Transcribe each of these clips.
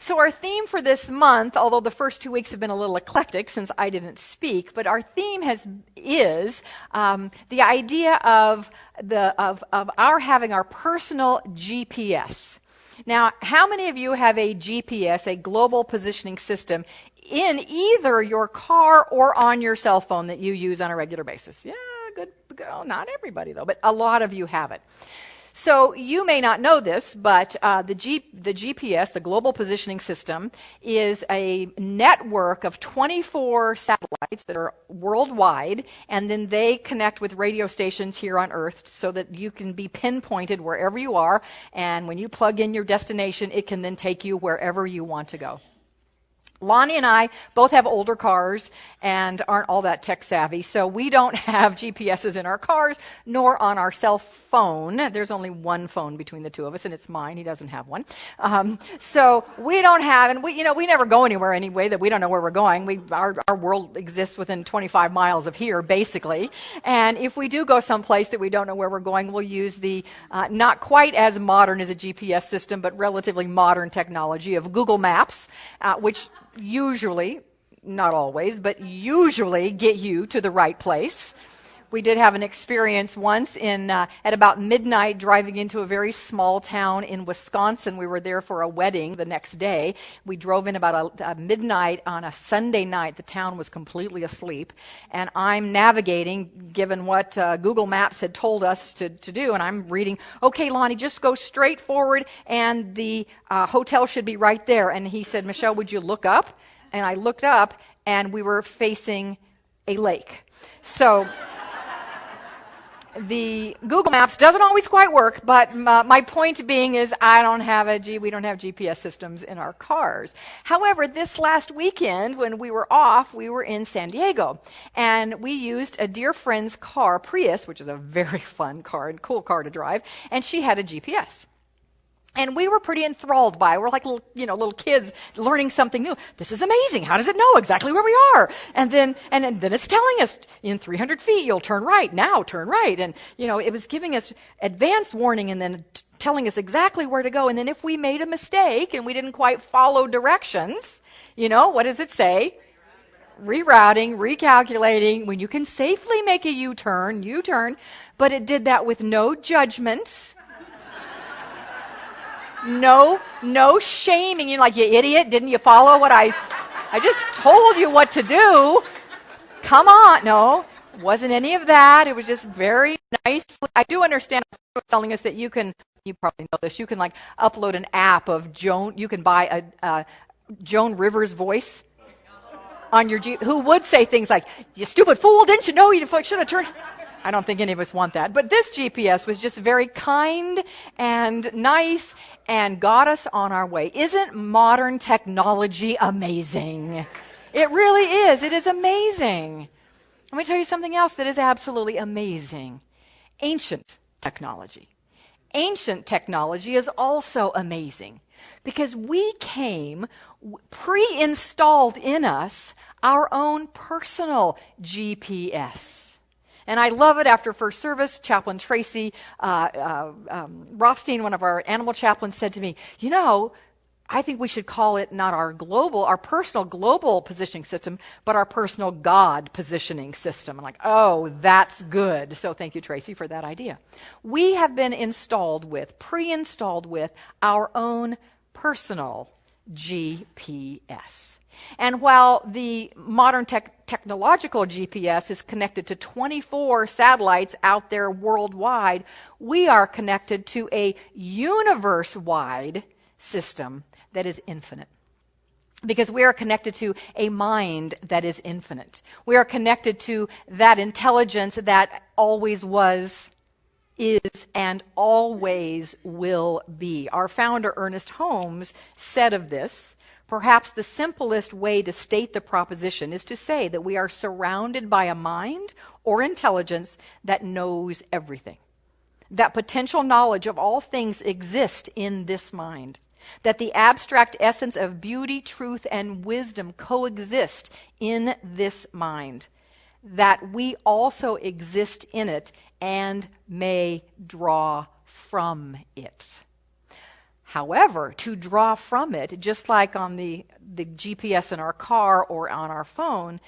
So our theme for this month, although the first 2 weeks have been a little eclectic since I didn't speak, but our theme is the idea of our having our personal GPS. Now, how many of you have a GPS, a global positioning system, in either your car or on your cell phone that you use on a regular basis? Yeah, good. Oh, not everybody though, but a lot of you have it. So you may not know this, but the GPS, the Global Positioning System, is a network of 24 satellites that are worldwide, and then they connect with radio stations here on Earth so that you can be pinpointed wherever you are, and when you plug in your destination, it can then take you wherever you want to go. Lonnie and I both have older cars and aren't all that tech savvy, so we don't have GPSs in our cars nor on our cell phone. There's only one phone between the two of us, and it's mine. He doesn't have one. So we don't have, and we never go anywhere anyway that we don't know where we're going. Our world exists within 25 miles of here, basically. And if we do go someplace that we don't know where we're going, we'll use the not quite as modern as a GPS system, but relatively modern technology of Google Maps, which usually, not always, but usually get you to the right place. We did have an experience once at about midnight driving into a very small town in Wisconsin. We were there for a wedding the next day. We drove in about midnight on a Sunday night. The town was completely asleep. And I'm navigating, given what Google Maps had told us to do. And I'm reading, okay, Lonnie, just go straight forward and the hotel should be right there. And he said, Michele, would you look up? And I looked up and we were facing a lake. So the Google Maps doesn't always quite work, but my point being is we don't have GPS systems in our cars. However, this last weekend when we were off, we were in San Diego, and we used a dear friend's car, Prius, which is a very fun car and cool car to drive, and she had a GPS. And we were pretty enthralled by it. We're like little kids learning something new. This is amazing. How does it know exactly where we are? And then it's telling us in 300 feet, you'll turn right. Now turn right. And, it was giving us advance warning and then telling us exactly where to go. And then if we made a mistake and we didn't quite follow directions, what does it say? Rerouting, recalculating. When you can safely make a U-turn. But it did that with no judgment. No shaming. You're like, you idiot, didn't you follow what I just told you what to do. Come on. No, wasn't any of that. It was just very nice. I do understand telling us that you probably know this, you can upload an app of Joan, you can buy a Joan Rivers voice on your Jeep, who would say things like, you stupid fool, didn't you know you should have turned. I don't think any of us want that. But this GPS was just very kind and nice and got us on our way. Isn't modern technology amazing? It really is. It is amazing. Let me tell you something else that is absolutely amazing. Ancient technology. Ancient technology is also amazing because we came pre-installed in us our own personal GPS. And I love it. After first service, Chaplain Tracy Rothstein, one of our animal chaplains, said to me, I think we should call it not our personal global positioning system, but our personal God positioning system. I'm like, oh, that's good. So thank you, Tracy, for that idea. We have been pre-installed with our own personal GPS. And while the modern technological GPS is connected to 24 satellites out there worldwide, we are connected to a universe-wide system that is infinite. Because we are connected to a mind that is infinite. We are connected to that intelligence that always was, is, and always will be. Our founder, Ernest Holmes, said of this, perhaps the simplest way to state the proposition is to say that we are surrounded by a mind or intelligence that knows everything. That potential knowledge of all things exists in this mind. That the abstract essence of beauty, truth, and wisdom coexist in this mind. That we also exist in it and may draw from it. However, to draw from it, just like on the GPS in our car or on our phone,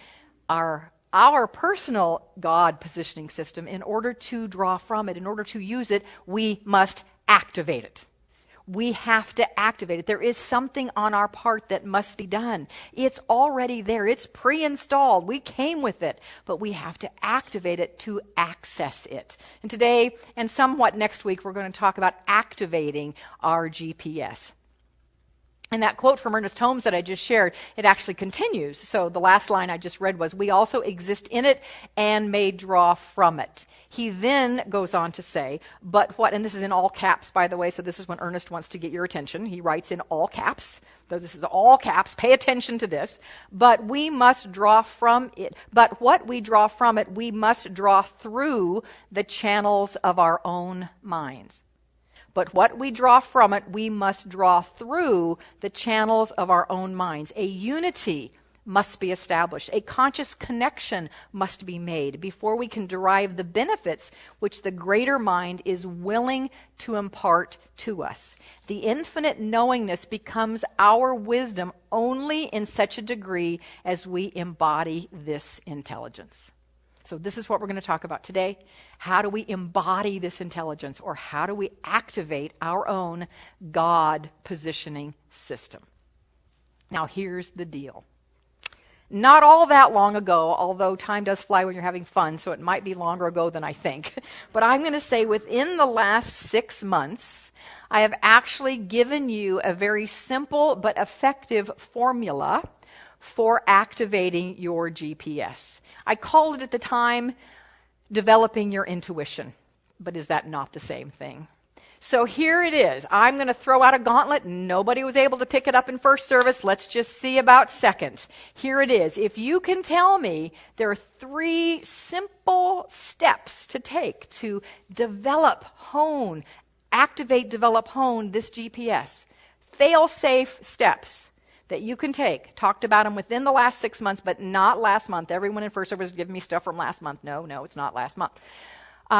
our personal God positioning system, in order to draw from it, in order to use it, we must activate it. We have to activate it. There is something on our part that must be done. It's already there. It's pre-installed. We came with it, but we have to activate it to access it. And today, and somewhat next week, we're going to talk about activating our GPS. And that quote from Ernest Holmes that I just shared, it actually continues. So the last line I just read was, "We also exist in it and may draw from it." He then goes on to say, "But what," and this is in all caps, by the way, so this is when Ernest wants to get your attention. He writes in all caps. So this is all caps. Pay attention to this. "But we must draw from it. But what we draw from it, we must draw through the channels of our own minds." But what we draw from it, we must draw through the channels of our own minds. A unity must be established. A conscious connection must be made before we can derive the benefits which the greater mind is willing to impart to us. The infinite knowingness becomes our wisdom only in such a degree as we embody this intelligence. So this is what we're going to talk about today. How do we embody this intelligence, or how do we activate our own God positioning system? Now here's the deal. Not all that long ago, although time does fly when you're having fun, so it might be longer ago than I think, but I'm going to say within the last 6 months, I have actually given you a very simple but effective formula for activating your GPS. I called it at the time developing your intuition, but is that not the same thing? So here it is. I'm going to throw out a gauntlet. Nobody was able to pick it up in first service. Let's just see about second. Here it is. If you can tell me there are 3 simple steps to take to develop, hone, activate, develop, hone this GPS, fail-safe steps that you can take. Talked about them within the last 6 months, but not last month. Everyone in first service is giving me stuff from last month. No, it's not last month.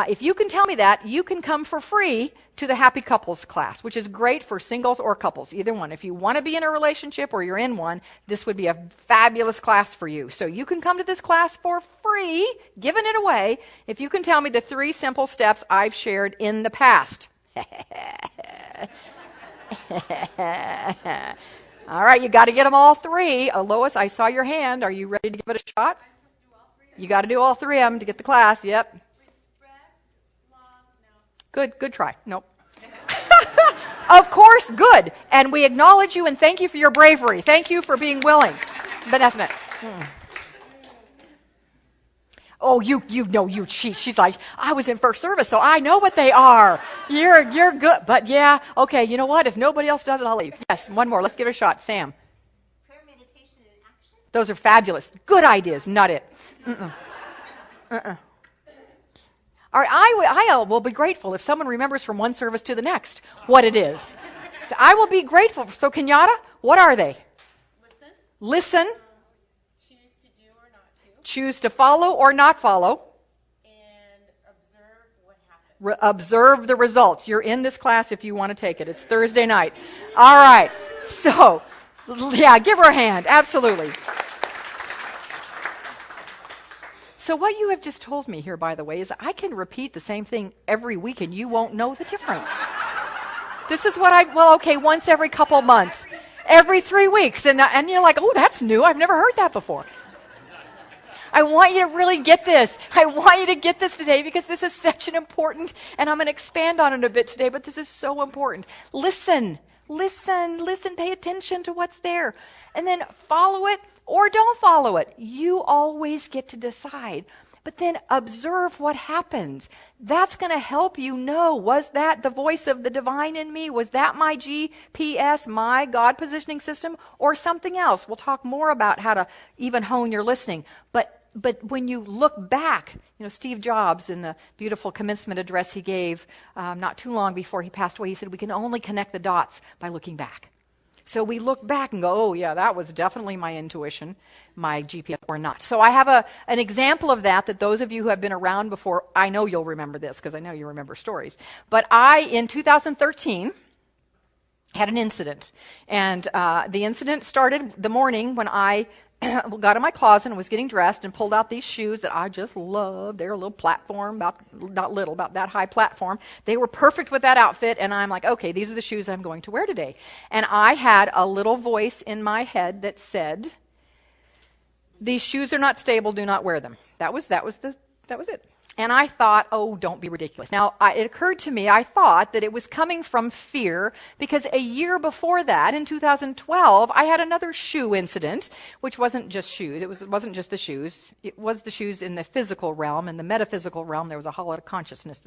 If you can tell me that, you can come for free to the Happy Couples class, which is great for singles or couples, either one. If you want to be in a relationship or you're in one, this would be a fabulous class for you. So you can come to this class for free, giving it away, if you can tell me the 3 simple steps I've shared in the past. All right, you got to get them all 3. Lois, I saw your hand. Are you ready to give it a shot? You got to do all 3 of them to get the class. Yep. Good try. Nope. Of course, good. And we acknowledge you and thank you for your bravery. Thank you for being willing. Vanessa. Oh, you cheat. She's like, I was in first service, so I know what they are. You're good. But yeah, okay, you know what? If nobody else does it, I'll leave. Yes, one more. Let's give it a shot. Sam. Prayer, meditation, and action. Those are fabulous. Good ideas, not it. All right, I will be grateful if someone remembers from one service to the next what it is. So I will be grateful. So Kenyatta, what are they? Listen. Choose to follow or not follow. And observe what happens. Observe the results. You're in this class if you want to take it. It's Thursday night. All right. So, yeah, give her a hand. Absolutely. So what you have just told me here, by the way, is I can repeat the same thing every week and you won't know the difference. This is what once every couple months. Every 3 weeks. And you're like, oh, that's new. I've never heard that before. I want you to really get this. I want you to get this today because this is such an important, and I'm going to expand on it a bit today, but this is so important. Listen, pay attention to what's there. And then follow it or don't follow it. You always get to decide. But then observe what happens. That's going to help you know, was that the voice of the divine in me? Was that my GPS, my God positioning system, or something else? We'll talk more about how to even hone your listening. But when you look back, Steve Jobs in the beautiful commencement address he gave not too long before he passed away, he said, we can only connect the dots by looking back. So we look back and go, oh yeah, that was definitely my intuition, my GPS or not. So I have an example of that those of you who have been around before, I know you'll remember this because I know you remember stories. But in 2013, had an incident. And the incident started the morning when I got in my closet and was getting dressed and pulled out these shoes that I just loved. They're a little platform, about that high platform. They were perfect with that outfit, and I'm like, okay, these are the shoes I'm going to wear today. And I had a little voice in my head that said, these shoes are not stable, do not wear them. That was it. And I thought, oh, don't be ridiculous. Now, it occurred to me, I thought that it was coming from fear because a year before that, in 2012, I had another shoe incident, which wasn't just shoes. It wasn't just the shoes. It was the shoes in the physical realm. In the metaphysical realm, there was a whole lot of consciousness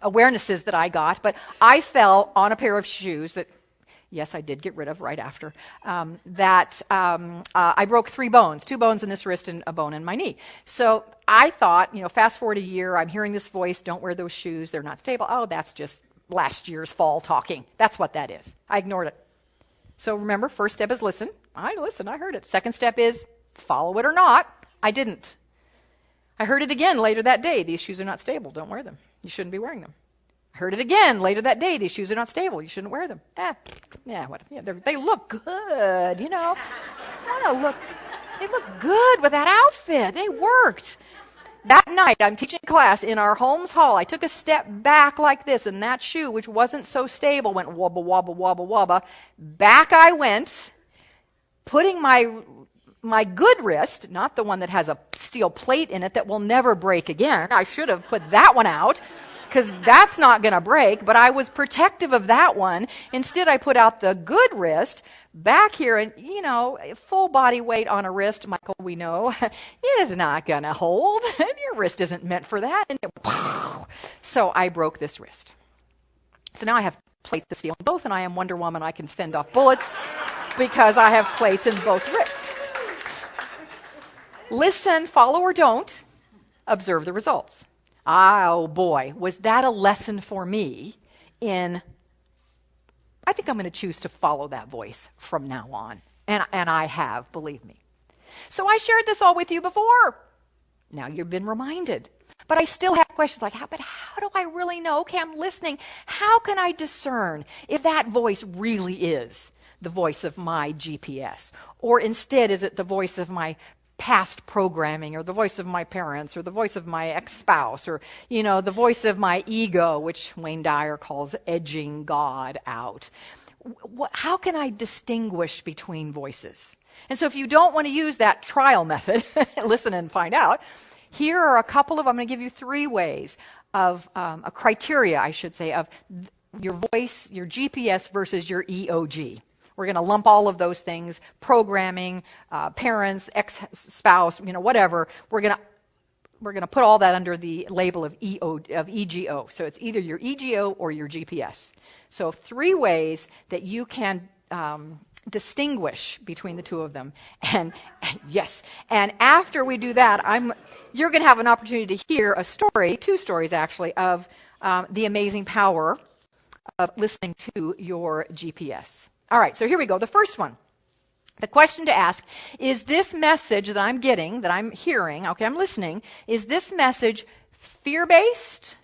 awarenesses that I got. But I fell on a pair of shoes that, yes, I did get rid of right after, I broke 3 bones, 2 bones in this wrist and a bone in my knee. So I thought, fast forward a year, I'm hearing this voice, don't wear those shoes, they're not stable. Oh, that's just last year's fall talking. That's what that is. I ignored it. So remember, first step is listen. I listened, I heard it. Second step is follow it or not. I didn't. I heard it again later that day. These shoes are not stable. Don't wear them. You shouldn't be wearing them. Heard it again later that day. These shoes are not stable. You shouldn't wear them. They look good, They look good with that outfit. They worked. That night, I'm teaching class in our Holmes Hall. I took a step back like this, and that shoe, which wasn't so stable, went wobble, wobble, wobble, wobble. Back I went, putting my good wrist, not the one that has a steel plate in it that will never break again. I should have put that one out, because that's not going to break, but I was protective of that one. Instead, I put out the good wrist back here, and, full body weight on a wrist, Michael, we know, is not going to hold. Your wrist isn't meant for that. And so I broke this wrist. So now I have plates of steel in both, and I am Wonder Woman. I can fend off bullets because I have plates in both wrists. Listen, follow or don't, observe the results. Oh boy, was that a lesson for me I think I'm going to choose to follow that voice from now on. And I have, believe me. So I shared this all with you before. Now you've been reminded. But I still have questions like, how do I really know? Okay, I'm listening. How can I discern if that voice really is the voice of my GPS? Or instead, is it the voice of my past programming, or the voice of my parents, or the voice of my ex-spouse, or, the voice of my ego, which Wayne Dyer calls edging God out. How can I distinguish between voices? And so if you don't want to use that trial method, listen and find out, here are a couple of, I'm going to give you 3 ways of, a criteria, I should say, of your voice, your GPS versus your EOG. We're going to lump all of those things, programming, parents, ex-spouse, whatever. We're going to put all that under the label of EGO. So it's either your EGO or your GPS. So 3 ways that you can distinguish between the 2 of them. And yes, and after we do that, you're going to have an opportunity to hear a story, 2 stories actually, of the amazing power of listening to your GPS. All right, so here we go. The first one. The question to ask, is this message that I'm getting, that I'm hearing, okay, I'm listening, is this message fear-based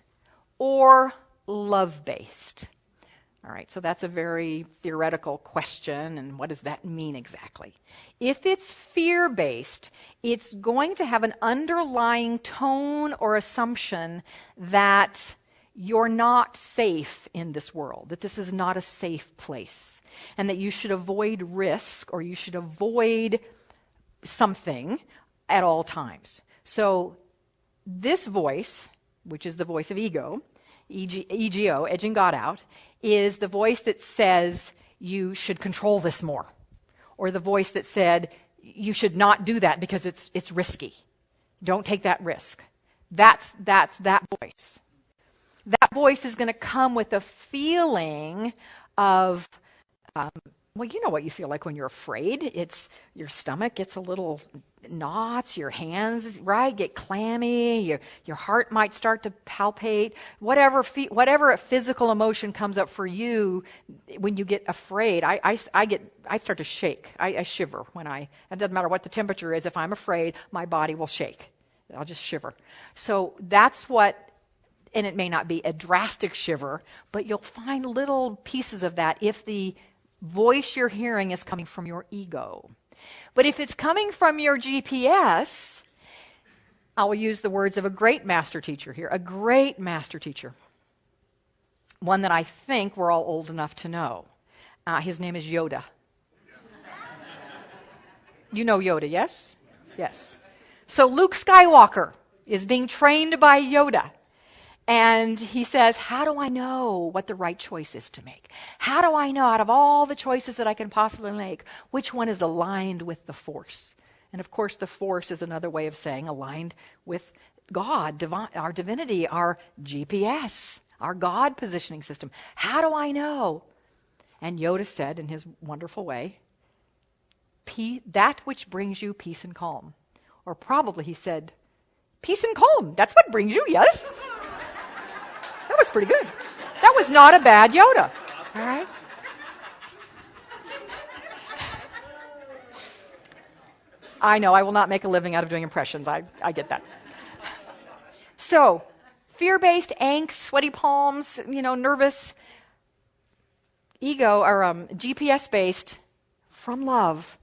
or love-based? All right, so that's a very theoretical question, and what does that mean exactly? If it's fear-based, it's going to have an underlying tone or assumption that you're not safe in this world, that this is not a safe place, and that you should avoid risk or you should avoid something at all times. So this voice, which is the voice of ego, EGO, edging God out, is the voice that says you should control this more, or the voice that said you should not do that because it's risky. Don't take that risk. That's that voice. That voice is going to come with a feeling of, you know what you feel like when you're afraid. It's your stomach gets a little knots, your hands, right, get clammy, your heart might start to palpate. Whatever physical emotion comes up for you when you get afraid, I start to shake. I shiver it doesn't matter what the temperature is. If I'm afraid, my body will shake. I'll just shiver. So that's what and it may not be a drastic shiver, but you'll find little pieces of that if the voice you're hearing is coming from your ego. But if it's coming from your GPS, I will use the words of a great master teacher here, a great master teacher, one that I think we're all old enough to know. His name is Yoda. You know Yoda, yes? Yes. So Luke Skywalker is being trained by Yoda. And he says, how do I know what the right choice is to make? How do I know out of all the choices that I can possibly make, which one is aligned with the Force? And of course, the Force is another way of saying aligned with God, our divinity, our GPS, our God positioning system. How do I know? And Yoda said in his wonderful way, that which brings you peace and calm. Or probably he said, peace and calm, that's what brings you, yes? That was pretty good. That was not a bad Yoda. All right? I know, I will not make a living out of doing impressions. I get that. So, fear-based, angst, sweaty palms, nervous, ego, or GPS-based, from love,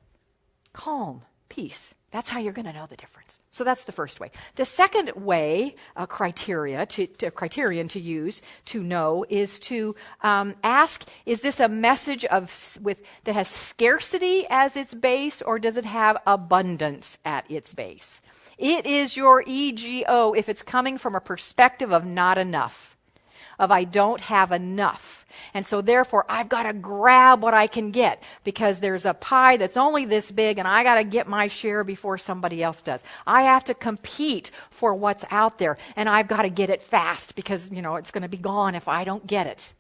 calm, peace. That's how you're going to know the difference. So that's the first way. The second way, criterion to use to know is to ask: is this a message that has scarcity as its base, or does it have abundance at its base? It is your EGO if it's coming from a perspective of not enough, of I don't have enough. And so therefore, I've got to grab what I can get because there's a pie that's only this big and I got to get my share before somebody else does. I have to compete for what's out there and I've got to get it fast because, it's going to be gone if I don't get it.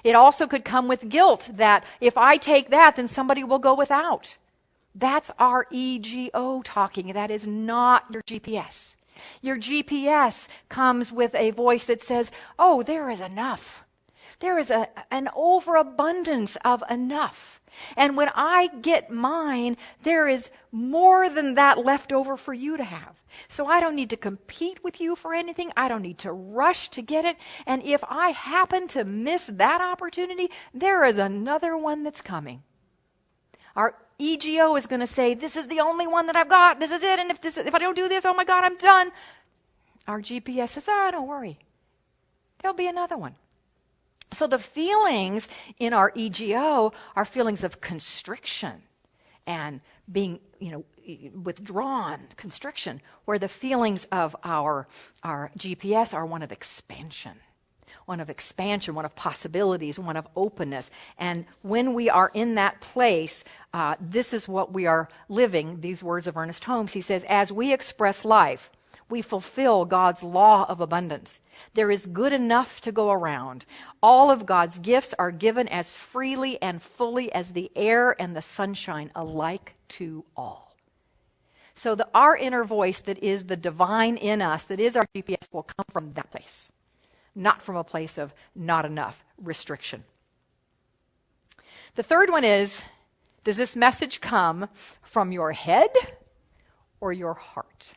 It also could come with guilt that if I take that, then somebody will go without. That's our EGO talking. That is not your GPS. Your GPS comes with a voice that says, oh, there is enough. There is an overabundance of enough. And when I get mine, there is more than that left over for you to have. So I don't need to compete with you for anything. I don't need to rush to get it. And if I happen to miss that opportunity, there is another one that's coming. Our EGO is going to say, this is the only one that I've got. This is it. And if I don't do this, oh my God, I'm done. Our GPS says, don't worry. There'll be another one. So the feelings in our EGO are feelings of constriction and being, withdrawn, constriction, where the feelings of our GPS are one of expansion, one of possibilities, one of openness. And when we are in that place, this is what we are living, these words of Ernest Holmes. He says, as we express life, we fulfill God's law of abundance. There is good enough to go around. All of God's gifts are given as freely and fully as the air and the sunshine, alike to all. So our inner voice that is the divine in us, that is our GPS, will come from that place, not from a place of not enough, restriction. The third one is, does this message come from your head or your heart?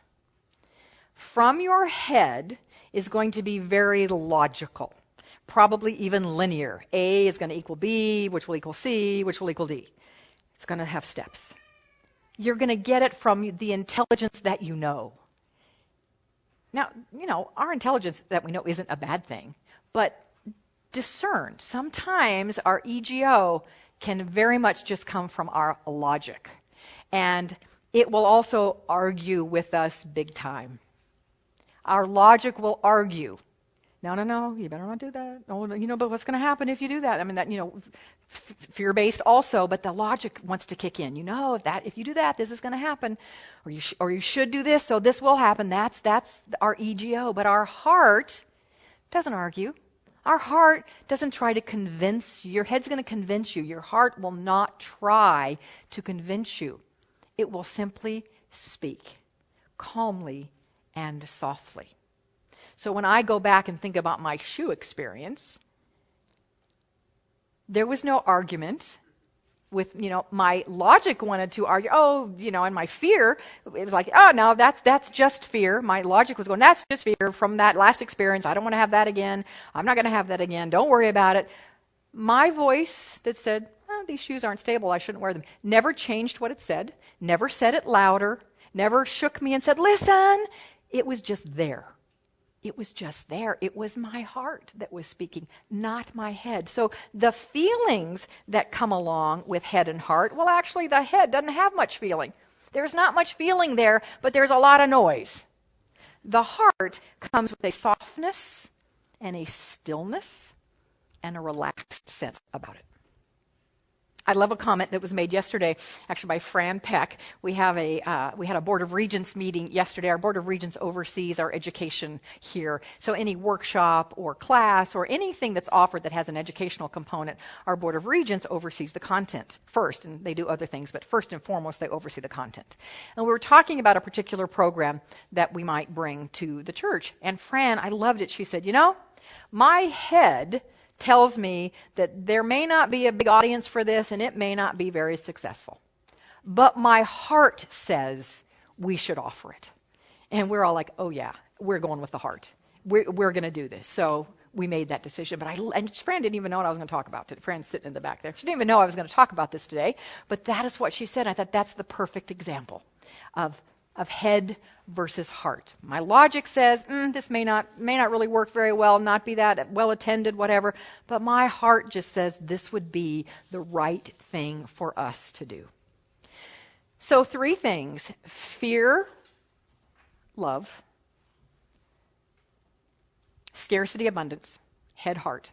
From your head is going to be very logical, probably even linear. A is going to equal B, which will equal C, which will equal D. It's going to have steps. You're going to get it from the intelligence that you know. Now, our intelligence that we know isn't a bad thing, but discern. Sometimes our EGO can very much just come from our logic. And it will also argue with us big time. Our logic will argue. No, you better not do that. Oh, but what's going to happen if you do that? I mean, that, fear-based also, but the logic wants to kick in. If you do that, this is going to happen. Or you should do this, so this will happen. That's our EGO. But our heart doesn't argue. Our heart doesn't try to convince you. Your head's going to convince you. Your heart will not try to convince you. It will simply speak calmly and softly. So when I go back and think about my shoe experience, there was no argument. my logic wanted to argue, and my fear, it was like, oh, no, that's just fear. My logic was going, that's just fear from that last experience. I don't want to have that again. I'm not going to have that again. Don't worry about it. My voice that said, these shoes aren't stable, I shouldn't wear them, never changed what it said, never said it louder, never shook me and said, listen. It was just there. It was just there. It was my heart that was speaking, not my head. So the feelings that come along with head and heart, well, actually, the head doesn't have much feeling. There's not much feeling there, but there's a lot of noise. The heart comes with a softness and a stillness and a relaxed sense about it. I love a comment that was made yesterday, actually by Fran Peck. We had a Board of Regents meeting yesterday. Our Board of Regents oversees our education here. So any workshop or class or anything that's offered that has an educational component, our Board of Regents oversees the content first, and they do other things, but first and foremost, they oversee the content. And we were talking about a particular program that we might bring to the church. And Fran, I loved it. She said, my head tells me that there may not be a big audience for this and it may not be very successful. But my heart says we should offer it. And we're all like, oh yeah, we're going with the heart. We're going to do this. So we made that decision. But Fran didn't even know what I was going to talk about today. Fran's sitting in the back there. She didn't even know I was going to talk about this today. But that is what she said. I thought that's the perfect example of head versus heart. My logic says, this may not really work very well, not be that well attended, whatever. But my heart just says this would be the right thing for us to do. So 3 things: fear, love, scarcity, abundance, head, heart.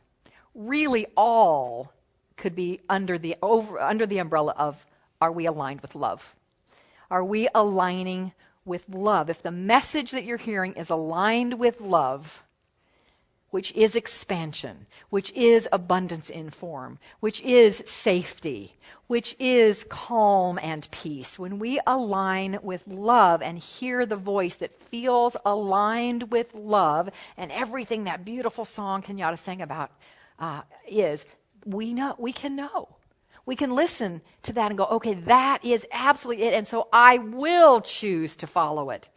Really all could be under the umbrella of, are we aligned with love? Are we aligning with love? If the message that you're hearing is aligned with love, which is expansion, which is abundance in form, which is safety, which is calm and peace, when we align with love and hear the voice that feels aligned with love, and everything that beautiful song Kenyatta sang about we can know. We can listen to that and go, okay, that is absolutely it, and so I will choose to follow it.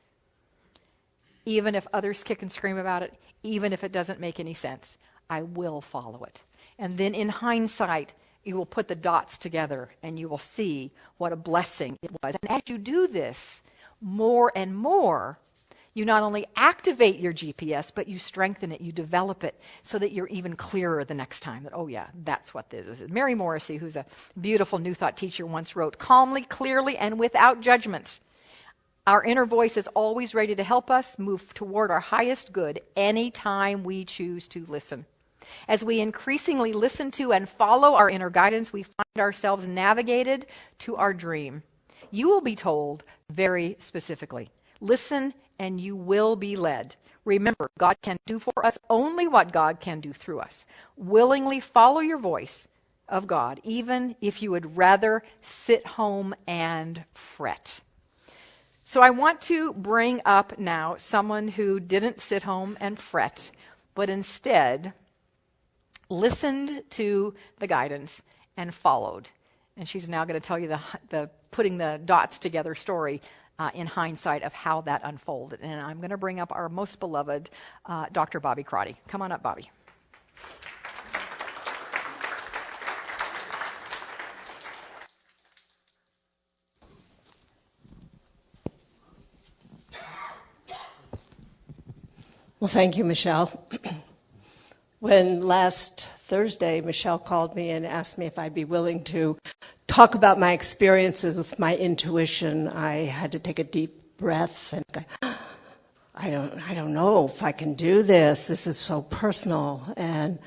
Even if others kick and scream about it, even if it doesn't make any sense, I will follow it. And then in hindsight, you will put the dots together and you will see what a blessing it was. And as you do this more and more, you not only activate your GPS, but you strengthen it, you develop it so that you're even clearer the next time that, oh yeah, that's what this is. Mary Morrissey, who's a beautiful New Thought teacher, once wrote, calmly, clearly, and without judgment, our inner voice is always ready to help us move toward our highest good anytime we choose to listen. As we increasingly listen to and follow our inner guidance, we find ourselves navigated to our dream. You will be told very specifically, listen and you will be led. Remember, God can do for us only what God can do through us. Willingly follow your voice of God, even if you would rather sit home and fret. So I want to bring up now someone who didn't sit home and fret, but instead listened to the guidance and followed. And she's now going to tell you the putting the dots together story in hindsight of how that unfolded. And I'm going to bring up our most beloved Dr. Bobby Crotty. Come on up, Bobby. Well, thank you, Michele. When last Thursday, Michele called me and asked me if I'd be willing to talk about my experiences with my intuition, I had to take a deep breath and go, I don't know if I can do this. This is so personal. And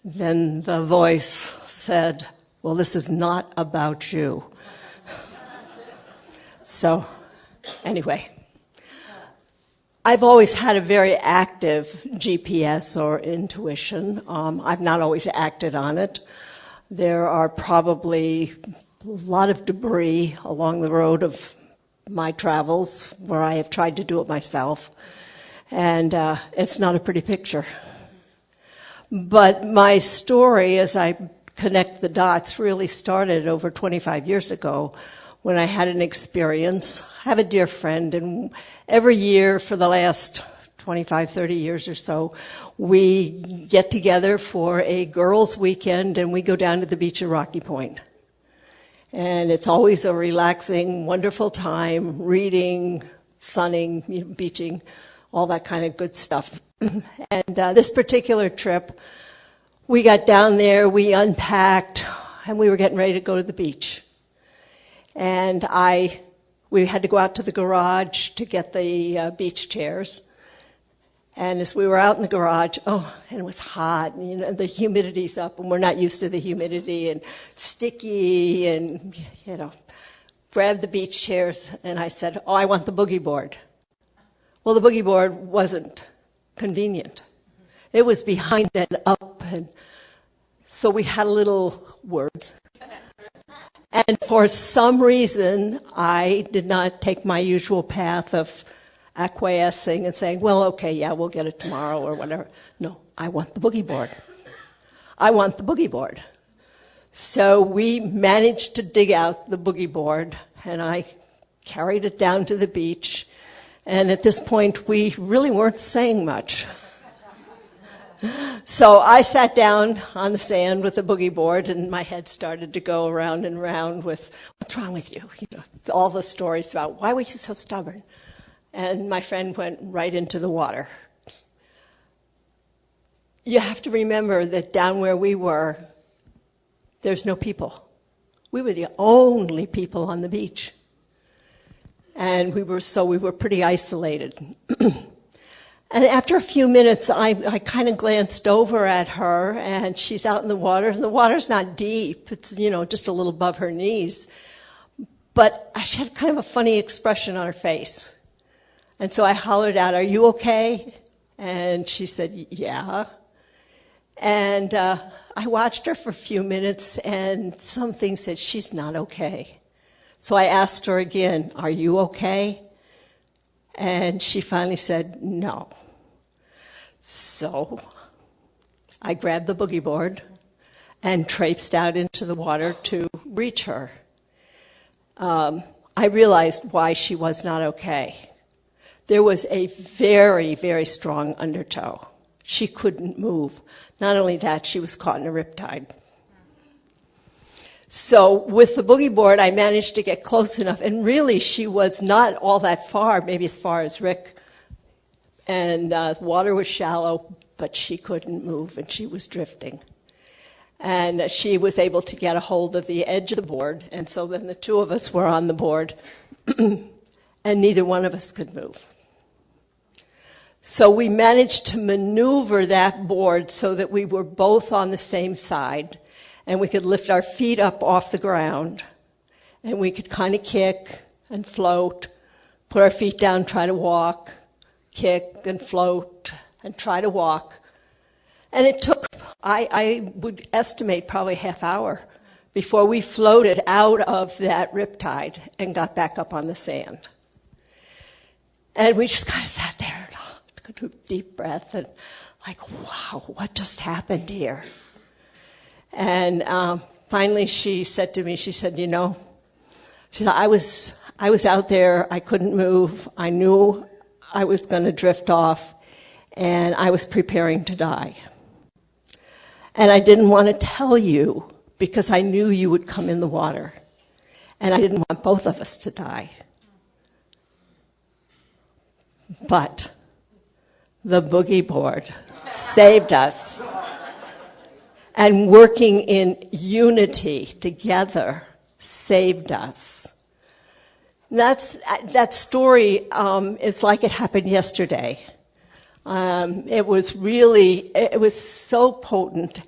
then the voice said, well, this is not about you. So anyway, I've always had a very active GPS or intuition. I've not always acted on it. There are probably a lot of debris along the road of my travels where I have tried to do it myself. And it's not a pretty picture. But my story, as I connect the dots really started over 25 years ago when I had an experience. I have a dear friend, and every year for the last 25, 30 years or so, we get together for a girls' weekend, and we go down to the beach at Rocky Point. And it's always a relaxing, wonderful time, reading, sunning, beaching, all that kind of good stuff. And this particular trip, we got down there, we unpacked, and we were getting ready to go to the beach. And we had to go out to the garage to get the beach chairs. And as we were out in the garage, and it was hot, and the humidity's up, and we're not used to the humidity, and sticky, and, grabbed the beach chairs, and I said, I want the boogie board. Well, the boogie board wasn't convenient. It was behind and up, and so we had little words. And for some reason, I did not take my usual path of acquiescing and saying, well, okay, yeah, we'll get it tomorrow or whatever. No, I want the boogie board. I want the boogie board. So we managed to dig out the boogie board, and I carried it down to the beach. And at this point, we really weren't saying much. So I sat down on the sand with the boogie board, and my head started to go around and around with, what's wrong with you? All the stories about, why were you so stubborn? And my friend went right into the water. You have to remember that down where we were, there's no people. We were the only people on the beach. And we were pretty isolated. And after a few minutes, I kind of glanced over at her, and she's out in the water, and the water's not deep. It's, just a little above her knees. But she had kind of a funny expression on her face. And so I hollered out, are you okay? And she said, yeah. And I watched her for a few minutes, and something said, she's not okay. So I asked her again, are you okay? And she finally said, no. So I grabbed the boogie board and traipsed out into the water to reach her. I realized why she was not okay. There was a very, very strong undertow. She couldn't move. Not only that, she was caught in a riptide. So with the boogie board, I managed to get close enough, and really she was not all that far, maybe as far as Rick. And the water was shallow, but she couldn't move, and she was drifting. And she was able to get a hold of the edge of the board, and so then the two of us were on the board, and neither one of us could move. So we managed to maneuver that board so that we were both on the same side, and we could lift our feet up off the ground, and we could kind of kick and float, put our feet down, try to walk, kick and float, and try to walk. And it took, I would estimate, probably a half hour before we floated out of that riptide and got back up on the sand. And we just kind of sat there, took a deep breath, and like, wow, what just happened here? And finally she said to me, she said, I was out there, I couldn't move, I knew I was going to drift off, and I was preparing to die. And I didn't want to tell you because I knew you would come in the water, and I didn't want both of us to die. But the boogie board saved us. And working in unity together saved us. That story is like it happened yesterday. It was so potent.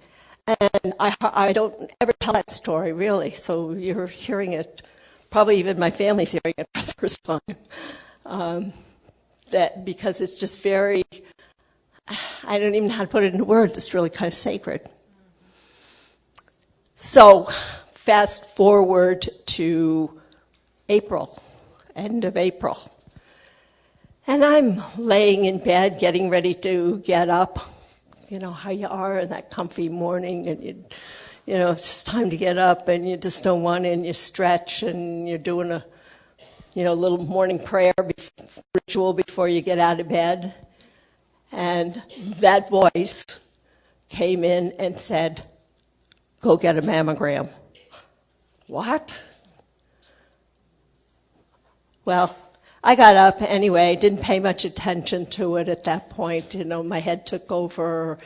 And I don't ever tell that story, really. So you're hearing it, probably even my family's hearing it for the first time. Because it's just very, I don't even know how to put it into words. It's really kind of sacred. So fast forward to April, end of April. And I'm laying in bed, getting ready to get up. You know how you are in that comfy morning, and it's just time to get up, and you just don't want to, and you stretch, and you're doing a, little morning prayer ritual before you get out of bed. And that voice came in and said, go get a mammogram. What? Well, I got up anyway, didn't pay much attention to it at that point. My head took over,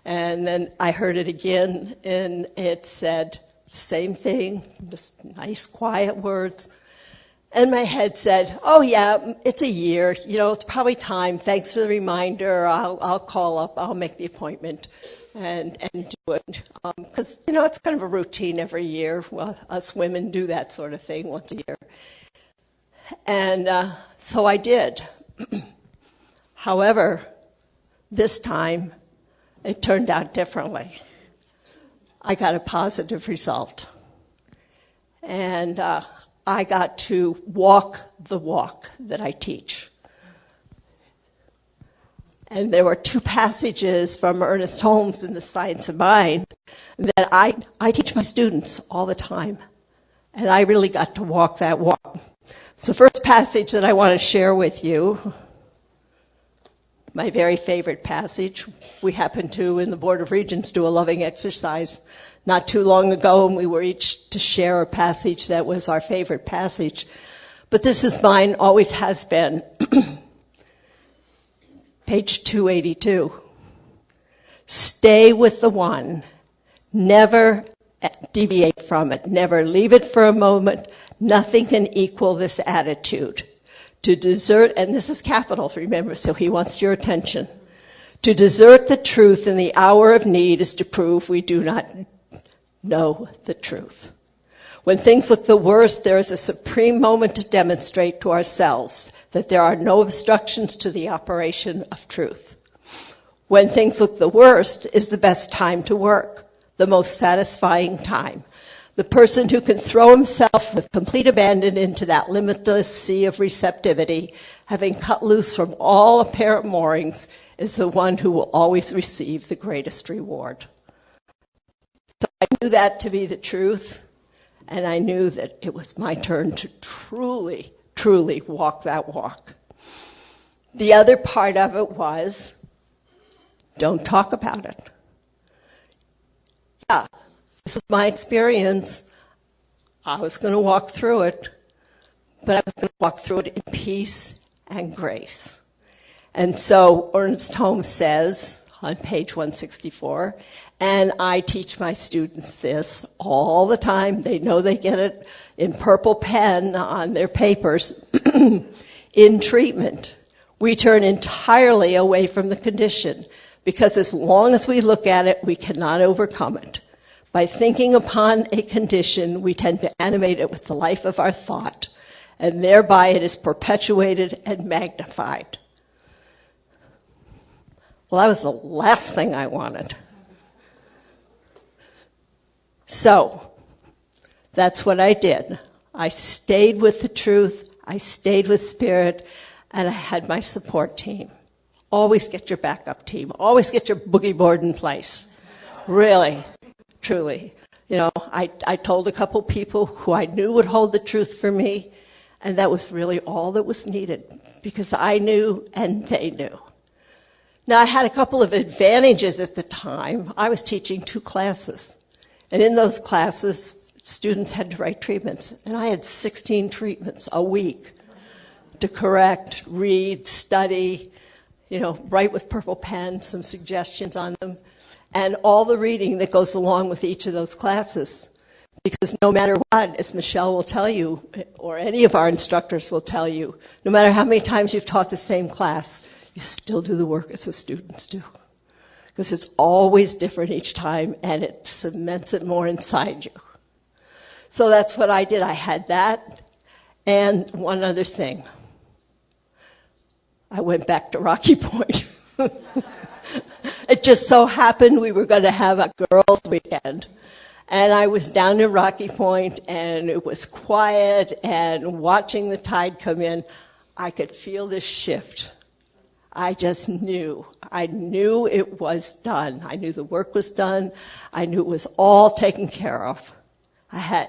and then I heard it again, and it said the same thing, just nice, quiet words. And my head said, oh, yeah, it's a year. It's probably time. Thanks for the reminder. I'll call up. I'll make the appointment and do it. Because, it's kind of a routine every year. Well, us women do that sort of thing once a year. And so I did. However, this time, it turned out differently. I got a positive result. And I got to walk the walk that I teach. And there were 2 passages from Ernest Holmes in The Science of Mind that I teach my students all the time. And I really got to walk that walk. So the first passage that I want to share with you, my very favorite passage, we happened to, in the Board of Regents, do a loving exercise not too long ago, and we were each to share a passage that was our favorite passage. But this is mine, always has been. Page 282. Stay with the one. Never deviate from it. Never leave it for a moment. Nothing can equal this attitude. To desert, and this is capital, remember, so he wants your attention. To desert the truth in the hour of need is to prove we do not know the truth. When things look the worst, there is a supreme moment to demonstrate to ourselves that there are no obstructions to the operation of truth. When things look the worst is the best time to work, the most satisfying time. The person who can throw himself with complete abandon into that limitless sea of receptivity, having cut loose from all apparent moorings, is the one who will always receive the greatest reward. So I knew that to be the truth, and I knew that it was my turn to truly, truly walk that walk. The other part of it was, don't talk about it. Yeah, this was my experience. I was going to walk through it, but I was going to walk through it in peace and grace. And so Ernest Holmes says on page 164, and I teach my students this all the time. They know they get it in purple pen on their papers. In treatment, we turn entirely away from the condition because as long as we look at it, we cannot overcome it. By thinking upon a condition, we tend to animate it with the life of our thought, and thereby it is perpetuated and magnified. Well, that was the last thing I wanted. So, that's what I did. I stayed with the truth, I stayed with spirit, and I had my support team. Always get your backup team. Always get your boogie board in place. Really, truly. I told a couple people who I knew would hold the truth for me, and that was really all that was needed, because I knew and they knew. Now, I had a couple of advantages at the time. I was teaching 2 classes. And in those classes, students had to write treatments. And I had 16 treatments a week to correct, read, study, write with purple pen, some suggestions on them, and all the reading that goes along with each of those classes. Because no matter what, as Michele will tell you, or any of our instructors will tell you, no matter how many times you've taught the same class, you still do the work as the students do. Because it's always different each time, and it cements it more inside you. So that's what I did. I had that, and one other thing. I went back to Rocky Point. It just so happened we were going to have a girls' weekend. And I was down in Rocky Point, and it was quiet, and watching the tide come in, I could feel this shift. I just knew. I knew it was done. I knew the work was done. I knew it was all taken care of. I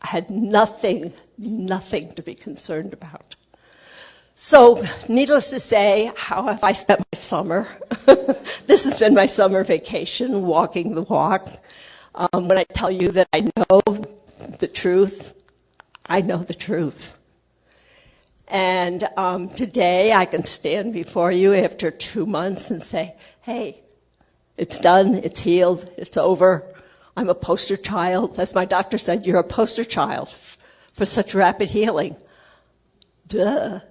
had nothing to be concerned about. So, needless to say, how have I spent my summer? This has been my summer vacation, walking the walk. When I tell you that I know the truth, I know the truth. And today I can stand before you after 2 months and say, hey, it's done, it's healed, it's over. I'm a poster child. As my doctor said, you're a poster child for such rapid healing. Duh.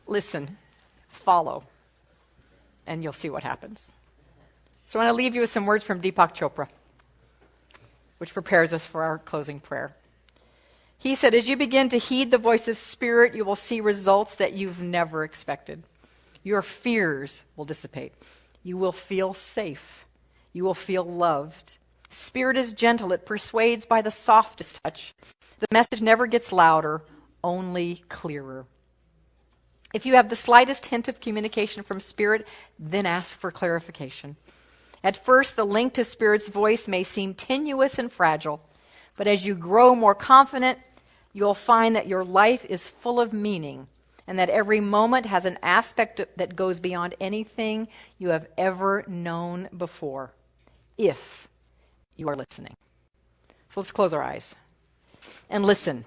Listen, follow, and you'll see what happens. So I want to leave you with some words from Deepak Chopra, which prepares us for our closing prayer. He said, as you begin to heed the voice of Spirit, you will see results that you've never expected. Your fears will dissipate. You will feel safe. You will feel loved. Spirit is gentle. It persuades by the softest touch. The message never gets louder, only clearer. If you have the slightest hint of communication from Spirit, then ask for clarification. At first, the link to Spirit's voice may seem tenuous and fragile, but as you grow more confident, you'll find that your life is full of meaning and that every moment has an aspect that goes beyond anything you have ever known before, if you are listening. So let's close our eyes and listen.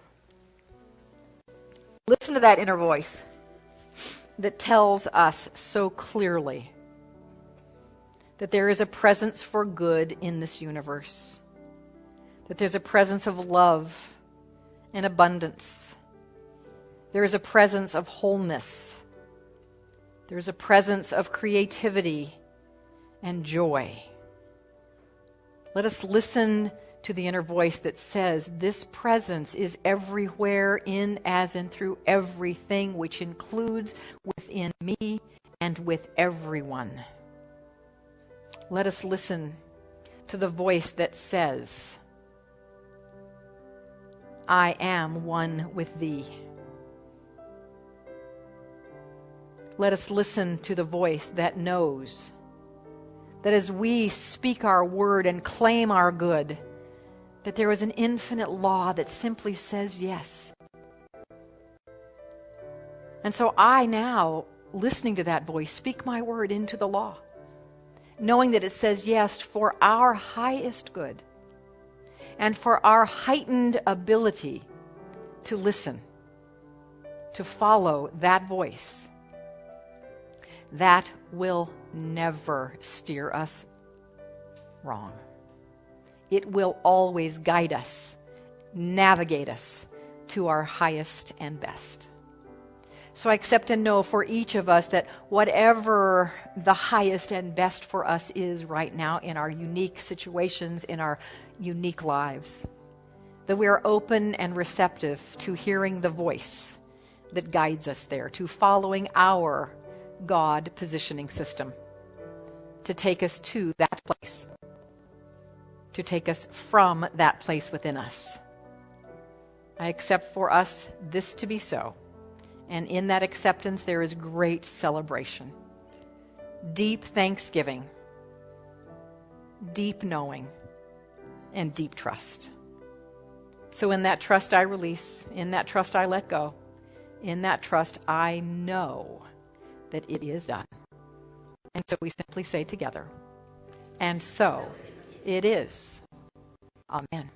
Listen to that inner voice that tells us so clearly that there is a presence for good in this universe, that there's a presence of love and abundance. There is a presence of wholeness. There's a presence of creativity and joy. Let us listen to the inner voice that says this presence is everywhere, in, as, and through everything, which includes within me and with everyone. Let us listen to the voice that says, I am one with thee. Let us listen to the voice that knows that as we speak our word and claim our good, that there is an infinite law that simply says yes. And so I now, listening to that voice, speak my word into the law, knowing that it says yes for our highest good and for our heightened ability to listen, to follow that voice. That will never steer us wrong. It will always guide us, navigate us to our highest and best. So I accept and know for each of us that whatever the highest and best for us is right now in our unique situations, in our unique lives, that we are open and receptive to hearing the voice that guides us there, to following our God positioning system, to take us to that place, to take us from that place within us. I accept for us this to be so. And in that acceptance, there is great celebration, deep thanksgiving, deep knowing, and deep trust. So in that trust I release, in that trust I let go, in that trust I know that it is done. And so we simply say together, and so it is. Amen.